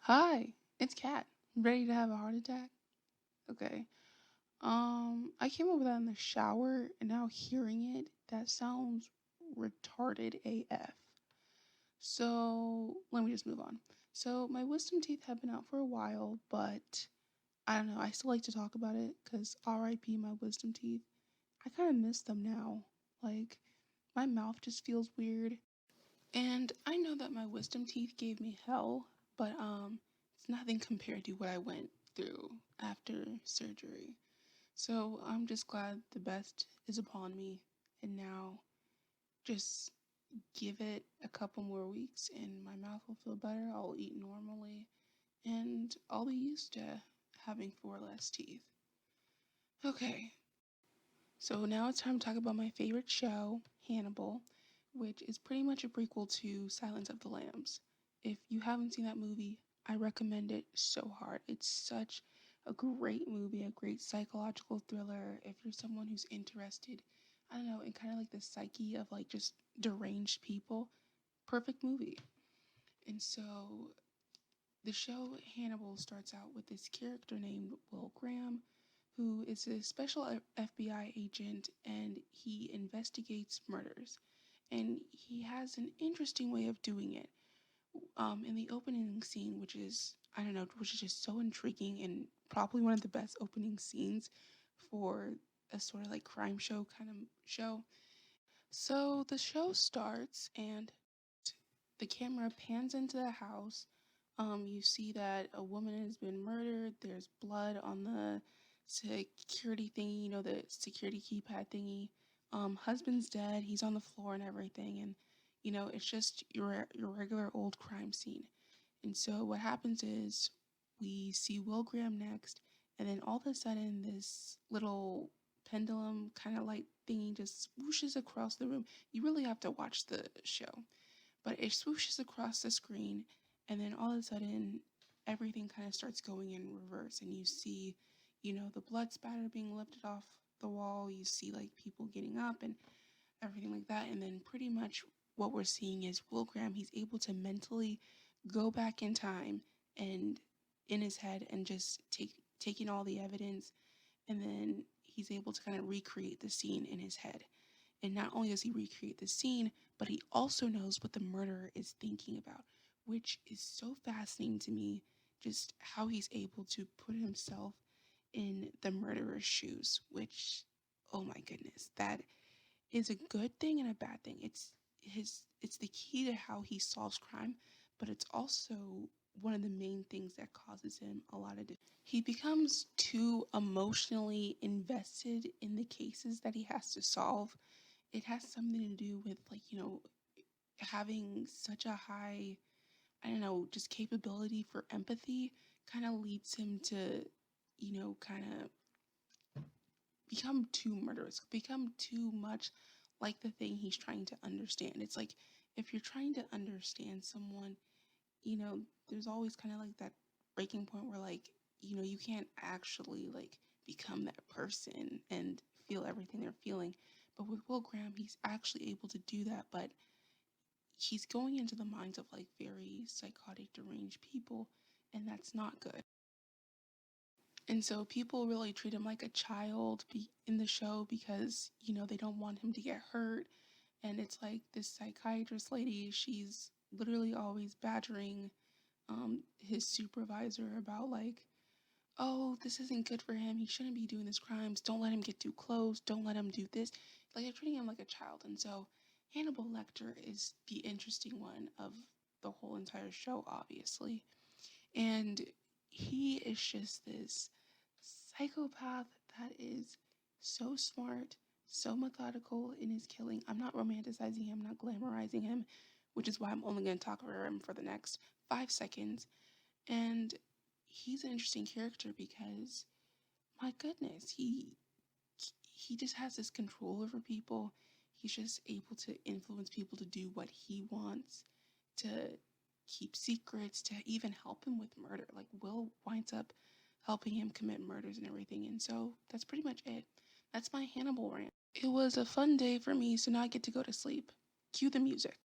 Hi, it's Kat. Ready to have a heart attack? Okay. I came up with that in the shower, and now hearing it, that sounds retarded AF. So, let me just move on. So, my wisdom teeth have been out for a while, but I don't know, I still like to talk about it because RIP my wisdom teeth. I kind of miss them now. Like, my mouth just feels weird. And I know that my wisdom teeth gave me hell, but it's nothing compared to what I went through after surgery. So I'm just glad the best is upon me, and now just give it a couple more weeks and my mouth will feel better. I'll eat normally and I'll be used to having four less teeth. Okay, so now it's time to talk about my favorite show, Hannibal, which is pretty much a prequel to Silence of the Lambs. If you haven't seen that movie, I recommend it so hard. It's such a great movie, a great psychological thriller. If you're someone who's interested, I don't know, in kind of like the psyche of like just deranged people, perfect movie. And so the show Hannibal starts out with this character named Will Graham, who is a special FBI agent and he investigates murders. And he has an interesting way of doing it. In the opening scene, which is, I don't know, which is just so intriguing and probably one of the best opening scenes for a sort of like crime show kind of show. So the show starts and the camera pans into the house. You see that a woman has been murdered. There's blood on the security thingy, the security keypad thingy. Husband's dead. He's on the floor and everything. And, it's just your regular old crime scene. And so what happens is we see Will Graham next. And then all of a sudden, this little pendulum kind of light thingy just swooshes across the room. You really have to watch the show, but it swooshes across the screen, and then all of a sudden everything kind of starts going in reverse, and you see the blood spatter being lifted off the wall. You see like people getting up and everything like that, and then pretty much what we're seeing is Will Graham, he's able to mentally go back in time and in his head and just taking all the evidence, and then he's able to kind of recreate the scene in his head. And not only does he recreate the scene, but he also knows what the murderer is thinking about, which is so fascinating to me, just how he's able to put himself in the murderer's shoes, which, oh my goodness, that is a good thing and a bad thing. It's the key to how he solves crime, but it's also one of the main things that causes him a lot of he becomes too emotionally invested in the cases that he has to solve. It has something to do with like, having such a high, I don't know, just capability for empathy kind of leads him to, kind of become too murderous, become too much like the thing he's trying to understand. It's like if you're trying to understand someone, there's always kind of like that breaking point where like, you can't actually like become that person and feel everything they're feeling. But with Will Graham, he's actually able to do that, but he's going into the minds of like very psychotic, deranged people, and that's not good. And so people really treat him like a child in the show because, they don't want him to get hurt. And it's like this psychiatrist lady, she's literally always badgering his supervisor about like, oh, this isn't good for him. He shouldn't be doing these crimes. Don't let him get too close. Don't let him do this. Like they're treating him like a child. And so Hannibal Lecter is the interesting one of the whole entire show, obviously. And he is just this psychopath that is so smart, so methodical in his killing. I'm not romanticizing him, not glamorizing him, which is why I'm only going to talk about him for the next 5 seconds. And he's an interesting character because, my goodness, he just has this control over people. He's just able to influence people to do what he wants, to keep secrets, to even help him with murder. Like Will winds up helping him commit murders and everything. And so that's pretty much it. That's my Hannibal rant. It was a fun day for me, so now I get to go to sleep. Cue the music.